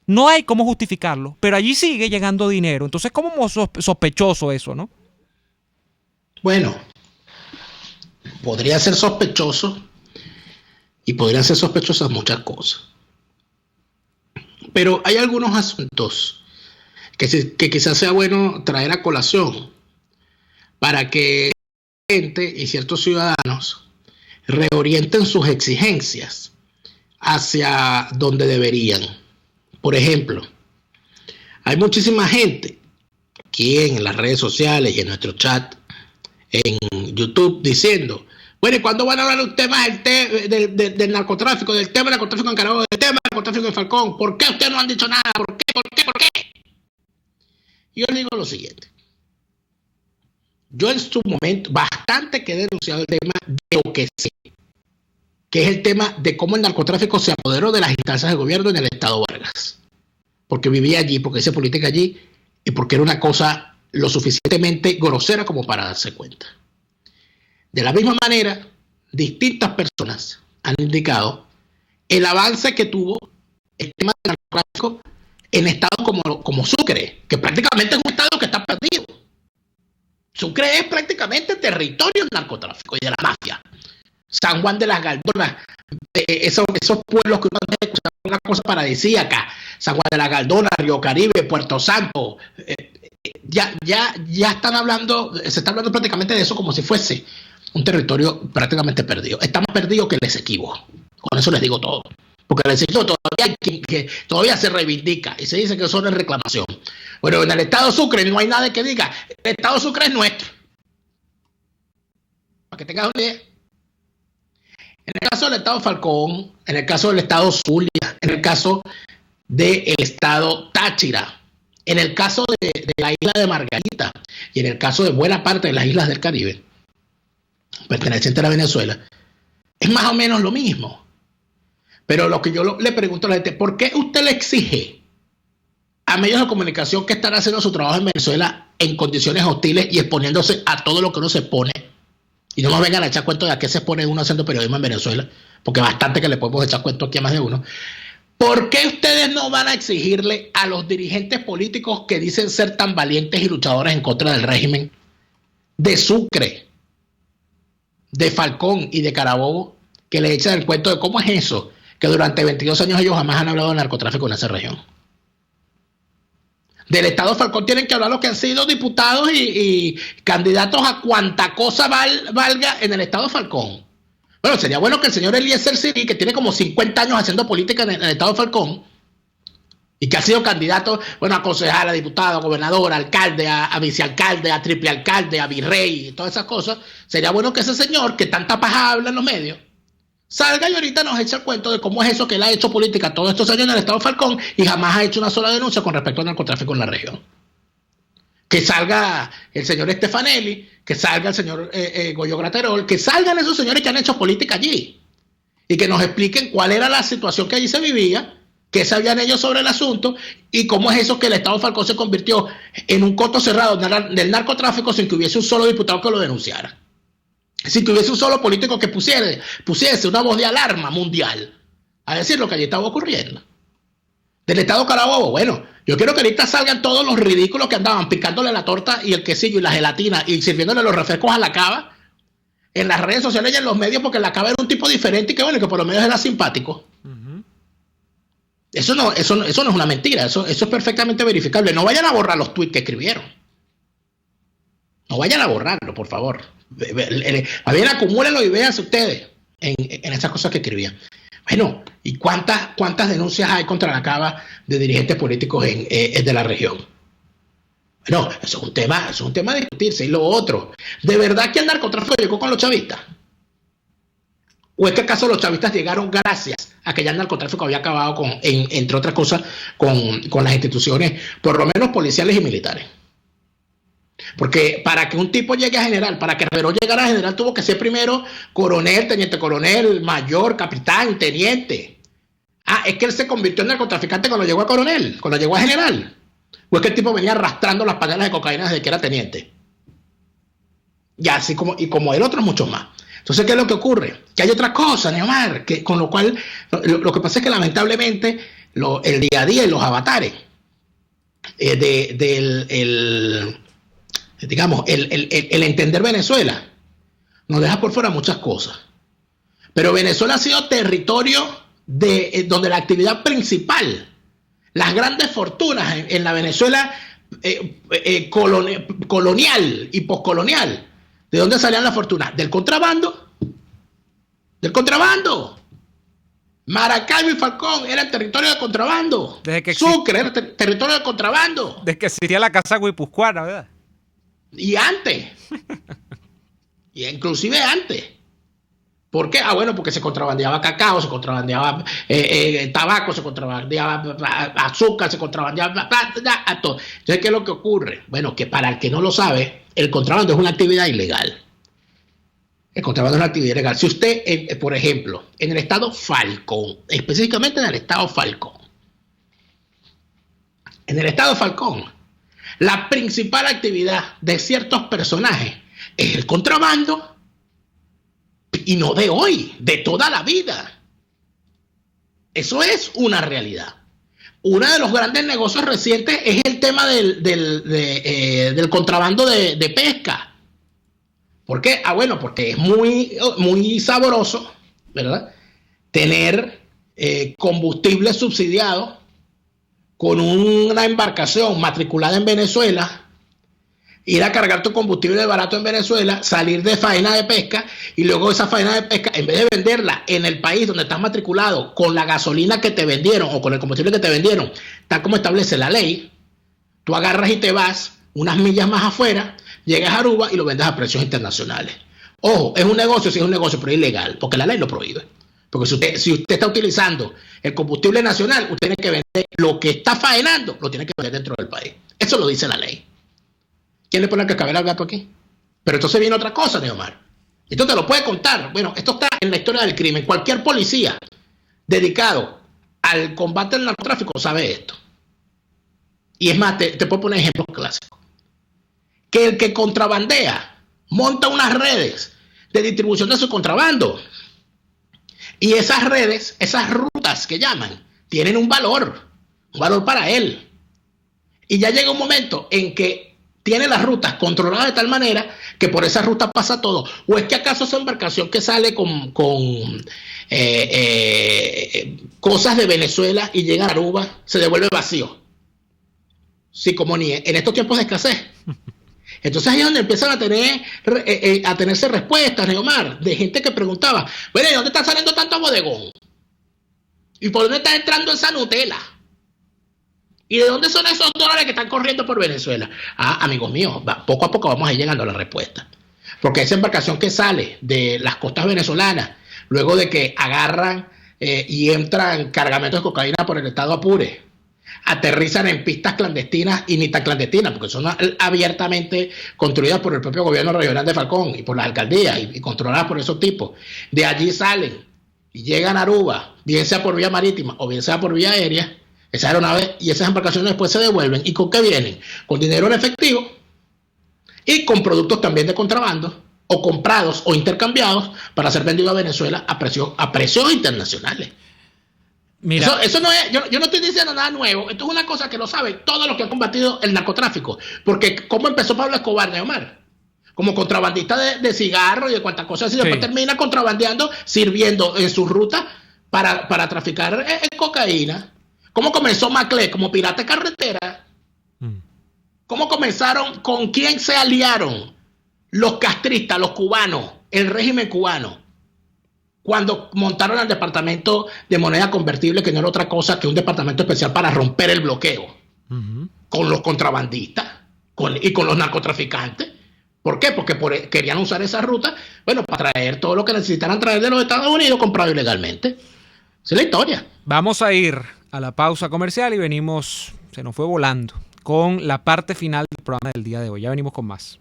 Speaker 1: No hay cómo justificarlo, pero allí sigue llegando dinero. Entonces, ¿cómo sospechoso eso, no?
Speaker 2: Bueno, podría ser sospechoso y podrían ser sospechosas muchas cosas. Pero hay algunos asuntos que quizás sea bueno traer a colación para que la gente y ciertos ciudadanos reorienten sus exigencias hacia donde deberían. Por ejemplo, hay muchísima gente aquí en las redes sociales y en nuestro chat en YouTube diciendo, bueno, ¿y cuándo van a hablar un tema del narcotráfico, del tema del narcotráfico en Carabobo, del tema del narcotráfico en Falcón? ¿Por qué ustedes no han dicho nada? ¿Por qué? Yo digo lo siguiente. Yo en su momento bastante que he denunciado el tema de lo que sé, que es el tema de cómo el narcotráfico se apoderó de las instancias de gobierno en el estado Vargas. Porque vivía allí, porque hice política allí y porque era una cosa lo suficientemente grosera como para darse cuenta. De la misma manera, distintas personas han indicado el avance que tuvo el tema del narcotráfico en estados como Sucre, que prácticamente es un estado que está perdido. Sucre es prácticamente territorio del narcotráfico y de la mafia. San Juan de las Galdonas, esos pueblos que uno ve, una cosa paradisíaca, San Juan de las Galdonas, Río Caribe, Puerto Santo, ya están hablando, se está hablando prácticamente de eso como si fuese un territorio prácticamente perdido. Está más perdido que el Esequibo. Con eso les digo todo. Porque el Esequibo todavía hay que todavía se reivindica y se dice que son en reclamación. Bueno, en el estado Sucre no hay nada que diga, el estado Sucre es nuestro. Para que tengas una idea. En el caso del estado Falcón, en el caso del estado Zulia, en el caso del estado Táchira, en el caso de la isla de Margarita y en el caso de buena parte de las islas del Caribe, pertenecientes a la Venezuela, es más o menos lo mismo. Pero lo que yo le pregunto a la gente, ¿por qué usted le exige a medios de comunicación que están haciendo su trabajo en Venezuela en condiciones hostiles y exponiéndose a todo lo que uno se expone? Y no nos vengan a echar cuento de a qué se expone uno haciendo periodismo en Venezuela, porque bastante que le podemos echar cuento aquí a más de uno. ¿Por qué ustedes no van a exigirle a los dirigentes políticos que dicen ser tan valientes y luchadores en contra del régimen de Sucre, de Falcón y de Carabobo, que le echen el cuento de cómo es eso, que durante 22 años ellos jamás han hablado de narcotráfico en esa región? Del estado Falcón tienen que hablar los que han sido diputados y candidatos a cuanta cosa valga en el estado Falcón. Bueno, sería bueno que el señor Eliezer Siri, que tiene como 50 años haciendo política en el estado Falcón y que ha sido candidato, bueno, a concejal, a diputado, a gobernador, a alcalde, a vicealcalde, a triple alcalde, a virrey y todas esas cosas, sería bueno que ese señor, que tanta paja habla en los medios, salga y ahorita nos echa el cuento de cómo es eso que él ha hecho política todos estos años en el estado Falcón y jamás ha hecho una sola denuncia con respecto al narcotráfico en la región. que salga el señor Stefanelli, que salga el señor Goyo Graterol, que salgan esos señores que han hecho política allí y que nos expliquen cuál era la situación que allí se vivía, qué sabían ellos sobre el asunto y cómo es eso que el Estado Falcón se convirtió en un coto cerrado del narcotráfico sin que hubiese un solo diputado que lo denunciara, sin que hubiese un solo político que pusiese una voz de alarma mundial a decir lo que allí estaba ocurriendo. Del Estado Carabobo, bueno, yo quiero que ahorita salgan todos los ridículos que andaban picándole la torta y el quesillo y la gelatina y sirviéndole los refrescos a la cava en las redes sociales y en los medios, porque la cava era un tipo diferente y que bueno, que por lo menos era simpático. Eso no es una mentira, eso es perfectamente verificable. No vayan a borrar los tweets que escribieron. No vayan a borrarlo, por favor. Más bien acumúlenlo y véanse ustedes en esas cosas que escribían. Bueno, ¿y cuántas denuncias hay contra la cava de dirigentes políticos de la región? Bueno, eso es un tema a discutirse. Y lo otro, ¿de verdad que el narcotráfico llegó con los chavistas? ¿O es que acaso los chavistas llegaron gracias a que ya el narcotráfico había acabado entre otras cosas, con las instituciones, por lo menos policiales y militares? Porque para que un tipo llegue a general, para que Rivero llegara a general, tuvo que ser primero coronel, teniente coronel, mayor, capitán, teniente. Es que él se convirtió en narcotraficante cuando llegó a coronel, cuando llegó a general. O es que el tipo venía arrastrando las panelas de cocaína desde que era teniente. Y así como él, otros muchos más. Entonces, ¿qué es lo que ocurre? Que hay otra cosa, Neomar, con lo cual, lo que pasa es que lamentablemente el día a día y los avatares digamos, el entender Venezuela nos deja por fuera muchas cosas. Pero Venezuela ha sido territorio donde la actividad principal, las grandes fortunas en la Venezuela colonial y poscolonial, ¿de dónde salían las fortunas? Del contrabando. Del contrabando. Maracaibo y Falcón eran territorio de contrabando. Sucre era territorio de contrabando.
Speaker 1: Desde que existía la casa guipuzcoana, ¿verdad?
Speaker 2: Y antes. Y inclusive antes. ¿Por qué? Bueno, porque se contrabandeaba cacao, se contrabandeaba tabaco, se contrabandeaba azúcar, se contrabandeaba todo. Entonces, ¿qué es lo que ocurre? Bueno, que para el que no lo sabe, el contrabando es una actividad ilegal. El contrabando es una actividad ilegal. Si usted, por ejemplo, en el estado Falcón, específicamente en el estado Falcón, la principal actividad de ciertos personajes es el contrabando, y no de hoy, de toda la vida. Eso es una realidad. Uno de los grandes negocios recientes es el tema del contrabando de pesca. ¿Por qué? Bueno, porque es muy, muy sabroso, ¿verdad? Tener combustible subsidiado con una embarcación matriculada en Venezuela, ir a cargar tu combustible barato en Venezuela, salir de faena de pesca y luego esa faena de pesca, en vez de venderla en el país donde estás matriculado con la gasolina que te vendieron o con el combustible que te vendieron, tal como establece la ley, tú agarras y te vas unas millas más afuera, llegas a Aruba y lo vendes a precios internacionales. Ojo, es un negocio, sí es un negocio, pero es ilegal, porque la ley lo prohíbe. Porque si usted está utilizando el combustible nacional, usted tiene que vender lo que está faenando, lo tiene que vender dentro del país. Eso lo dice la ley. ¿Quién le pone el cascabel al gato aquí? Pero entonces viene otra cosa, Neomar. Esto te lo puede contar. Bueno, esto está en la historia del crimen. Cualquier policía dedicado al combate al narcotráfico sabe esto. Y es más, te puedo poner ejemplos clásicos. Que el que contrabandea monta unas redes de distribución de su contrabando. Y esas redes, esas rutas que llaman, tienen un valor para él. Y ya llega un momento en que tiene las rutas controladas de tal manera que por esa ruta pasa todo. ¿O es que acaso esa embarcación que sale con cosas de Venezuela y llega a Aruba se devuelve vacío? Sí, como ni en estos tiempos de escasez. Entonces ahí es donde empiezan a tenerse respuestas, Neomar, de gente que preguntaba, bueno, ¿y dónde está saliendo tanto bodegón? ¿Y por dónde está entrando esa Nutella? ¿Y de dónde son esos dólares que están corriendo por Venezuela? Amigos míos, poco a poco vamos a ir llegando a la respuesta. Porque esa embarcación que sale de las costas venezolanas, luego de que agarran y entran cargamentos de cocaína por el estado Apure, aterrizan en pistas clandestinas y ni tan clandestinas, porque son abiertamente construidas por el propio gobierno regional de Falcón y por las alcaldías y controladas por esos tipos. De allí salen y llegan a Aruba, bien sea por vía marítima o bien sea por vía aérea, esas aeronaves y esas embarcaciones después se devuelven. ¿Y con qué vienen? Con dinero en efectivo y con productos también de contrabando, o comprados o intercambiados para ser vendidos a Venezuela a precios internacionales. Mira, eso no es, yo no estoy diciendo nada nuevo, esto es una cosa que lo saben todos los que han combatido el narcotráfico, porque ¿cómo empezó Pablo Escobar, Neomar? Como contrabandista de cigarros y de cuantas cosas así, después termina contrabandeando, sirviendo en su ruta para traficar cocaína. ¿Cómo comenzó Maclé? Como pirata de carretera. ¿Cómo comenzaron? ¿Con quién se aliaron los castristas, los cubanos, el régimen cubano, cuando montaron el departamento de moneda convertible, que no era otra cosa que un departamento especial para romper el bloqueo, con los contrabandistas y con los narcotraficantes? ¿Por qué? Porque querían usar esa ruta, bueno, para traer todo lo que necesitaran traer de los Estados Unidos comprado ilegalmente. Esa es la historia.
Speaker 1: Vamos a ir a la pausa comercial y venimos, se nos fue volando, con la parte final del programa del día de hoy. Ya venimos con más.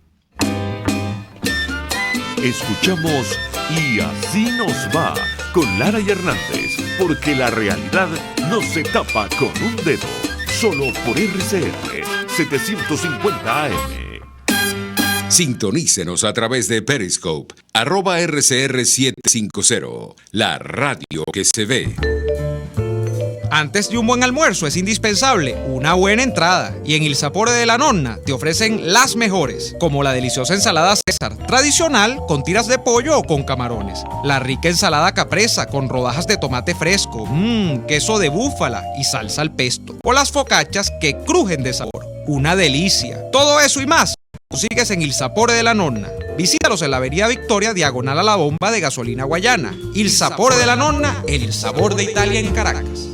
Speaker 3: Escuchamos Y Así Nos Va con Lara y Hernández, porque la realidad no se tapa con un dedo. Solo por RCR 750 AM.
Speaker 4: Sintonícenos a través de Periscope, @RCR750, la radio que se ve.
Speaker 1: Antes de un buen almuerzo es indispensable una buena entrada, y en Il Sapore de la Nonna te ofrecen las mejores, como la deliciosa ensalada César, tradicional con tiras de pollo o con camarones, la rica ensalada capresa con rodajas de tomate fresco, queso de búfala y salsa al pesto, o las focaccias que crujen de sabor. Una delicia. Todo eso y más consigues en Il Sapore de la Nonna. Visítalos en la Avenida Victoria, diagonal a la bomba de gasolina Guayana. Il Sapore de la Nonna, el sabor de Italia en Caracas.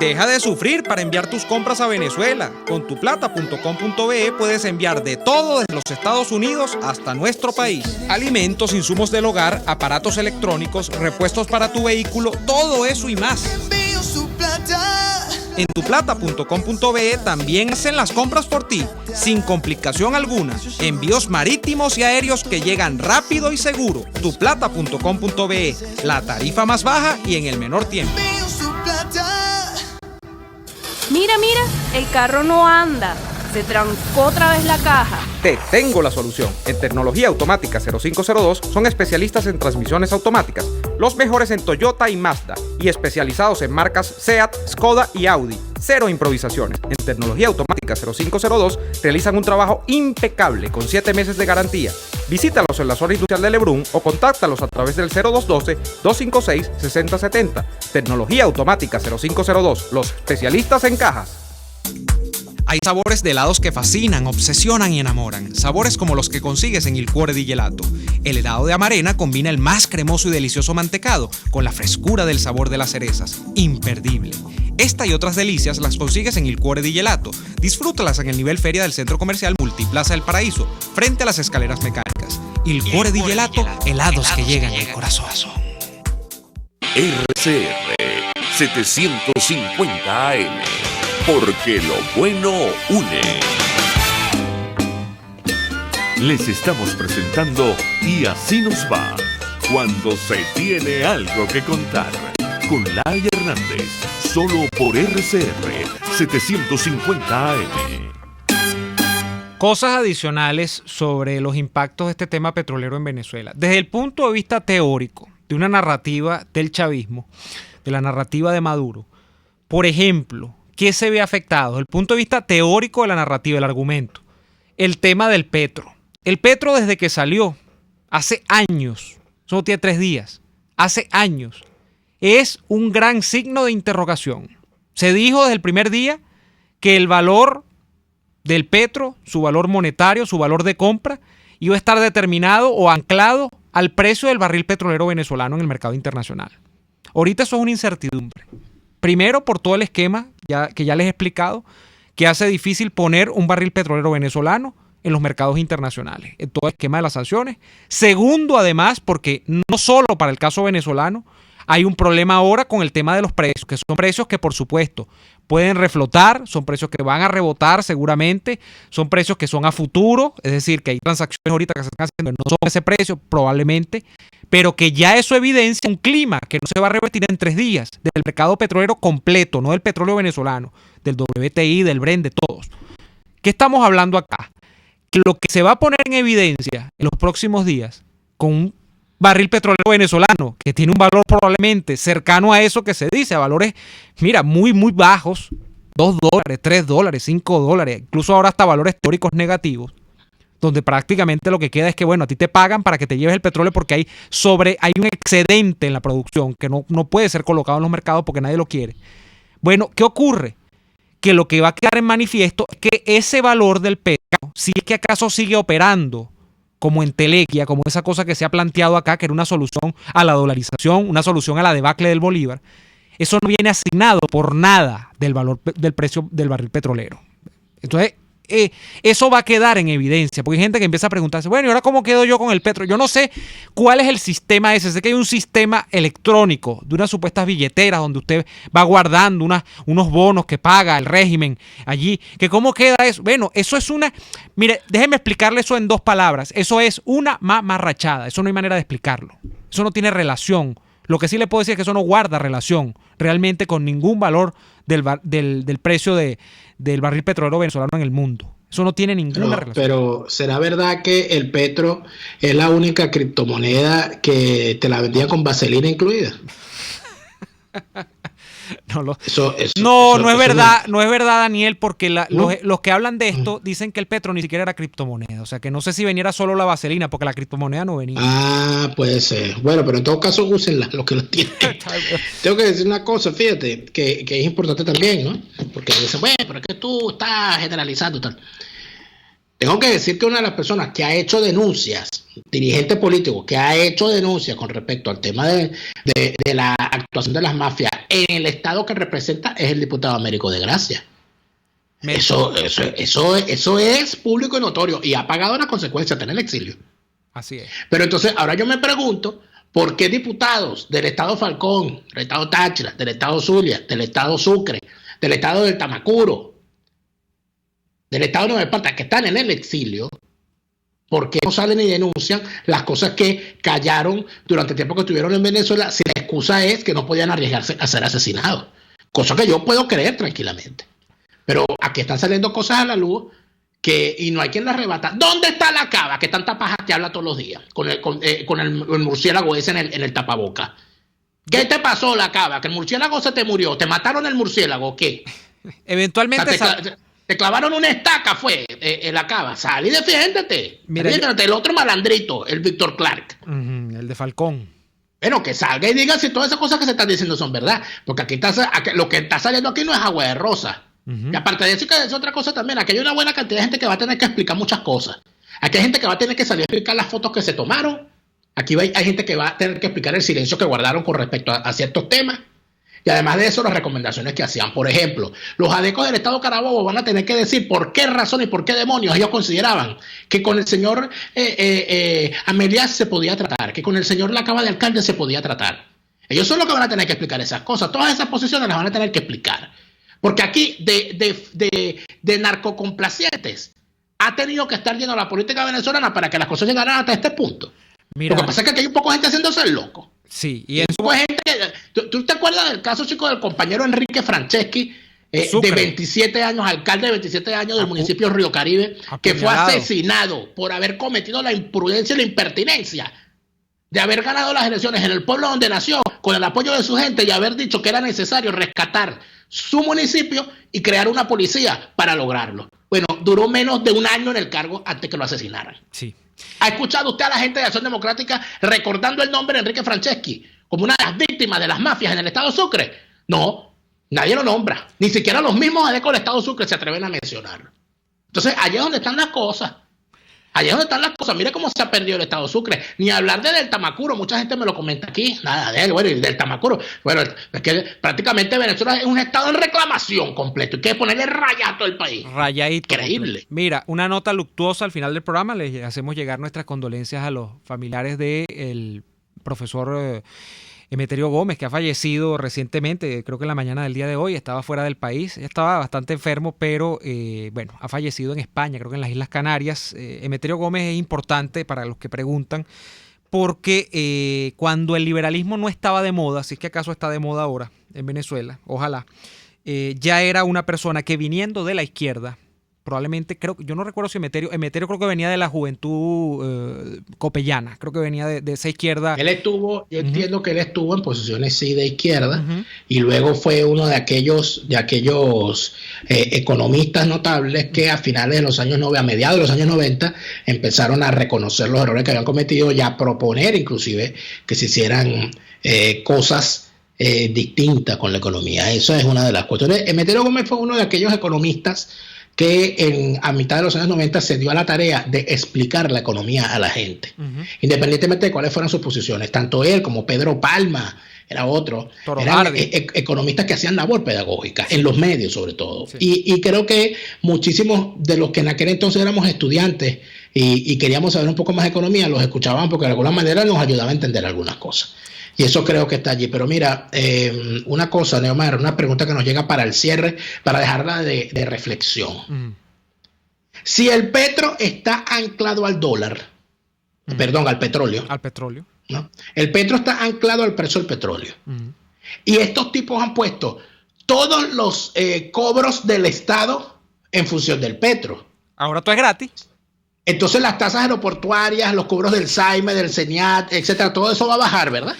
Speaker 1: Deja de sufrir para enviar tus compras a Venezuela. Con tuplata.com.be puedes enviar de todo desde los Estados Unidos hasta nuestro país. Alimentos, insumos del hogar, aparatos electrónicos, repuestos para tu vehículo, todo eso y más. En tuplata.com.be también hacen las compras por ti, sin complicación alguna. Envíos marítimos y aéreos que llegan rápido y seguro. Tuplata.com.be, la tarifa más baja y en el menor tiempo.
Speaker 5: Mira, el carro no anda. Se trancó otra vez la caja.
Speaker 6: Te tengo la solución. En Tecnología Automática 0502 son especialistas en transmisiones automáticas, los mejores en Toyota y Mazda, y especializados en marcas Seat, Skoda y Audi. Cero improvisaciones. En Tecnología Automática 0502 realizan un trabajo impecable con 7 meses de garantía. Visítalos en la zona industrial de Lebrún o contáctalos a través del 0212-256-6070. Tecnología Automática 0502, los especialistas en cajas.
Speaker 1: Hay sabores de helados que fascinan, obsesionan y enamoran. Sabores como los que consigues en Il Cuore di Gelato. El helado de Amarena combina el más cremoso y delicioso mantecado con la frescura del sabor de las cerezas. Imperdible. Esta y otras delicias las consigues en Il Cuore di Gelato. Disfrútalas en el nivel feria del Centro Comercial Multiplaza del Paraíso, frente a las escaleras mecánicas. Il Cuore di Gelato, helados que llegan al corazón.
Speaker 3: RCR 750 AM, porque lo bueno une. Les estamos presentando Y Así Nos Va, cuando se tiene algo que contar, con Lara Hernández, solo por RCR 750 AM.
Speaker 1: Cosas adicionales sobre los impactos de este tema petrolero en Venezuela. Desde el punto de vista teórico, de una narrativa del chavismo, de la narrativa de Maduro, por ejemplo, ¿qué se ve afectado? Desde el punto de vista teórico de la narrativa, el argumento. El tema del petro. El petro, desde que salió, hace años, solo tiene 3 días, hace años, es un gran signo de interrogación. Se dijo desde el primer día que el valor del petro, su valor monetario, su valor de compra, iba a estar determinado o anclado al precio del barril petrolero venezolano en el mercado internacional. Ahorita eso es una incertidumbre. Primero, por todo el esquema que ya les he explicado, que hace difícil poner un barril petrolero venezolano en los mercados internacionales, en todo el esquema de las sanciones. Segundo, además, porque no solo para el caso venezolano, Hay un problema ahora con el tema de los precios, que son precios que por supuesto pueden reflotar, son precios que van a rebotar seguramente, son precios que son a futuro, es decir, que hay transacciones ahorita que se están haciendo que no son ese precio probablemente, pero que ya eso evidencia un clima que no se va a revertir en 3 días del mercado petrolero completo, no del petróleo venezolano, del WTI, del Brent, de todos. ¿Qué estamos hablando acá? Que lo que se va a poner en evidencia en los próximos días con un barril petrolero venezolano que tiene un valor probablemente cercano a eso que se dice, a valores, mira, muy, muy bajos, $2, $3, $5, incluso ahora hasta valores teóricos negativos, donde prácticamente lo que queda es que, bueno, a ti te pagan para que te lleves el petróleo porque hay un excedente en la producción que no puede ser colocado en los mercados porque nadie lo quiere. Bueno, ¿qué ocurre? Que lo que va a quedar en manifiesto es que ese valor del petróleo, si es que acaso sigue operando como entelequia, como esa cosa que se ha planteado acá, que era una solución a la dolarización, una solución a la debacle del bolívar, eso no viene asignado por nada del valor del precio del barril petrolero. Entonces, eso va a quedar en evidencia, porque hay gente que empieza a preguntarse, bueno, ¿y ahora cómo quedo yo con el petróleo? Yo no sé cuál es el sistema ese, sé que hay un sistema electrónico de unas supuestas billeteras donde usted va guardando unos bonos que paga el régimen allí, que cómo queda eso. Bueno, eso es mire, déjeme explicarle eso en 2 palabras, eso es una mamarrachada, eso no hay manera de explicarlo, eso no tiene relación. Lo que sí le puedo decir es que eso no guarda relación realmente con ningún valor del precio del barril petrolero venezolano en el mundo. Eso no tiene ninguna relación. Pero
Speaker 2: ¿será verdad que el petro es la única criptomoneda que te la vendía con vaselina incluida?
Speaker 1: No es verdad, no es verdad, Daniel, porque los que hablan de esto dicen que el petro ni siquiera era criptomoneda. O sea, que no sé si veniera solo la vaselina, porque la criptomoneda no venía.
Speaker 2: Ah, puede ser. Bueno, pero en todo caso úsenla, los que lo tienen. Tengo que decir una cosa, fíjate, que es importante también, ¿no? Porque dicen, bueno, pero es que tú estás generalizando tal. Tengo que decir que una de las personas que ha hecho denuncias, dirigente político que ha hecho denuncias con respecto al tema de la actuación de las mafias en el estado que representa es el diputado Américo de Gracia. Eso es público y notorio y ha pagado las consecuencias en el exilio.
Speaker 1: Así es.
Speaker 2: Pero entonces ahora yo me pregunto, ¿por qué diputados del estado Falcón, del estado Táchira, del estado Zulia, del estado Sucre, del estado del Tamacuro, del estado de Nueva Esparta, que están en el exilio, ¿por qué no salen y denuncian las cosas que callaron durante el tiempo que estuvieron en Venezuela si la excusa es que no podían arriesgarse a ser asesinados? Cosa que yo puedo creer tranquilamente. Pero aquí están saliendo cosas a la luz y no hay quien las rebata. ¿Dónde está la cava que tanta paja te habla todos los días con el murciélago ese en el tapaboca? ¿Qué te pasó, la cava? ¿Que el murciélago se te murió? ¿Te mataron el murciélago o qué?
Speaker 1: Eventualmente...
Speaker 2: Te clavaron una estaca, en la cava. Sal y defiéndete. Defiéndete. El otro malandrito, el Víctor Clark.
Speaker 1: El de Falcón.
Speaker 2: Bueno, que salga y diga si todas esas cosas que se están diciendo son verdad. Porque lo que está saliendo aquí no es agua de rosa. Y aparte de eso, que es otra cosa también. Aquí hay una buena cantidad de gente que va a tener que explicar muchas cosas. Aquí hay gente que va a tener que salir a explicar las fotos que se tomaron. Aquí hay gente que va a tener que explicar el silencio que guardaron con respecto a ciertos temas. Y además de eso, las recomendaciones que hacían. Por ejemplo, los adecos del Estado Carabobo van a tener que decir por qué razón y por qué demonios ellos consideraban que con el señor Amelias se podía tratar, que con el señor Lacaba de alcalde se podía tratar. Ellos son los que van a tener que explicar esas cosas. Todas esas posiciones las van a tener que explicar. Porque aquí de narcocomplacientes ha tenido que estar yendo la política venezolana para que las cosas llegaran hasta este punto. Mira, lo que pasa es que aquí hay un poco de gente haciéndose el loco.
Speaker 1: Sí,
Speaker 2: y ¿tú te acuerdas del caso, chico, del compañero Enrique Franceschi, de 27 años, alcalde de 27 años del municipio de Río Caribe, que fue asesinado por haber cometido la imprudencia y la impertinencia de haber ganado las elecciones en el pueblo donde nació, con el apoyo de su gente y haber dicho que era necesario rescatar su municipio y crear una policía para lograrlo? Bueno, duró menos de un año en el cargo antes que lo asesinaran.
Speaker 1: Sí.
Speaker 2: ¿Ha escuchado usted a la gente de Acción Democrática recordando el nombre de Enrique Franceschi como una de las víctimas de las mafias en el estado Sucre? No, nadie lo nombra. Ni siquiera los mismos adecos del estado Sucre se atreven a mencionarlo. Entonces, allí es donde están las cosas. Allí es donde están las cosas. Mire cómo se ha perdido el estado Sucre. Ni hablar del Tamacuro. Mucha gente me lo comenta aquí. Nada de él. Bueno, y del Tamacuro. Bueno, es que prácticamente Venezuela es un estado en reclamación completo. Hay que ponerle rayato al país.
Speaker 1: Rayadito.
Speaker 2: Increíble.
Speaker 1: Mira, una nota luctuosa al final del programa. Les hacemos llegar nuestras condolencias a los familiares del profesor Emeterio Gómez, que ha fallecido recientemente, creo que en la mañana del día de hoy, estaba fuera del país, estaba bastante enfermo, pero bueno, ha fallecido en España, creo que en las Islas Canarias. Emeterio Gómez es importante para los que preguntan, porque cuando el liberalismo no estaba de moda, si es que acaso está de moda ahora en Venezuela, ojalá, ya era una persona que viniendo de la izquierda, probablemente, yo no recuerdo si Emeterio creo que venía de la juventud copellana, creo que venía de esa izquierda.
Speaker 2: Él estuvo, yo entiendo que él estuvo en posiciones sí de izquierda, y luego fue uno de aquellos economistas notables que a finales de los años 90, a mediados de los años 90, empezaron a reconocer los errores que habían cometido y a proponer inclusive que se hicieran cosas distintas con la economía. Esa es una de las cuestiones. Emeterio Gómez fue uno de aquellos economistas que a mitad de los años 90 se dio a la tarea de explicar la economía a la gente, independientemente de cuáles fueran sus posiciones. Tanto él como Pedro Palma, era otro, eran economistas que hacían labor pedagógica, en los medios sobre todo. Sí. Y creo que muchísimos de los que en aquel entonces éramos estudiantes y queríamos saber un poco más de economía, los escuchaban porque de alguna manera nos ayudaba a entender algunas cosas. Y eso creo que está allí. Pero mira, una cosa, Neomar, una pregunta que nos llega para el cierre, para dejarla de reflexión. Si el petro está anclado al dólar, perdón, al petróleo.
Speaker 1: Al petróleo.
Speaker 2: ¿No? El petro está anclado al precio del petróleo. Y estos tipos han puesto todos los cobros del Estado en función del petro.
Speaker 1: Ahora todo es gratis.
Speaker 2: Entonces las tasas aeroportuarias, los cobros del SAIME, del CENIAT, etcétera, todo eso va a bajar, ¿verdad?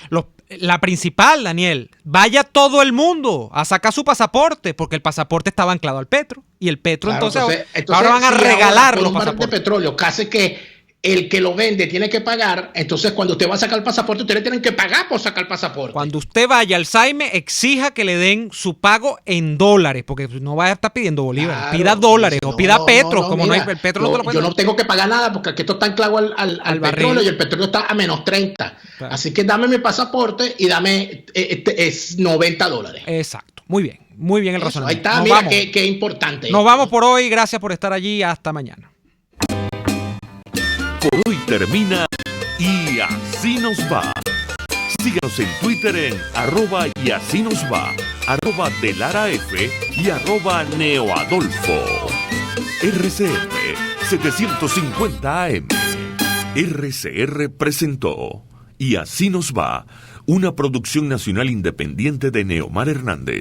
Speaker 1: La principal, Daniel, vaya todo el mundo a sacar su pasaporte, porque el pasaporte estaba anclado al petro, y el petro, claro, entonces ahora van a regalar los pasaportes.
Speaker 2: De petróleo, casi que el que lo vende tiene que pagar, entonces cuando usted va a sacar el pasaporte, usted le tienen que pagar por sacar el pasaporte.
Speaker 1: Cuando usted vaya al SAIME, exija que le den su pago en dólares, porque no va a estar pidiendo bolívares, claro, pida dólares o pida petro, como mira, no hay el petro no te lo puede.
Speaker 2: Yo no tengo que pagar nada porque aquí esto está anclado al petróleo y el petróleo está a menos 30. Claro. Así que dame mi pasaporte y dame es $90.
Speaker 1: Exacto, muy bien el razonamiento.
Speaker 2: Ahí está, mira qué importante.
Speaker 1: Nos vamos por hoy, gracias por estar allí, hasta mañana.
Speaker 3: Por hoy termina Y Así Nos Va. Síganos en Twitter en @YASÍNOSVA, @DeLaraF y @NeoAdolfo. RCR 750 AM. RCR presentó Y Así Nos Va, una producción nacional independiente de Neomar Hernández.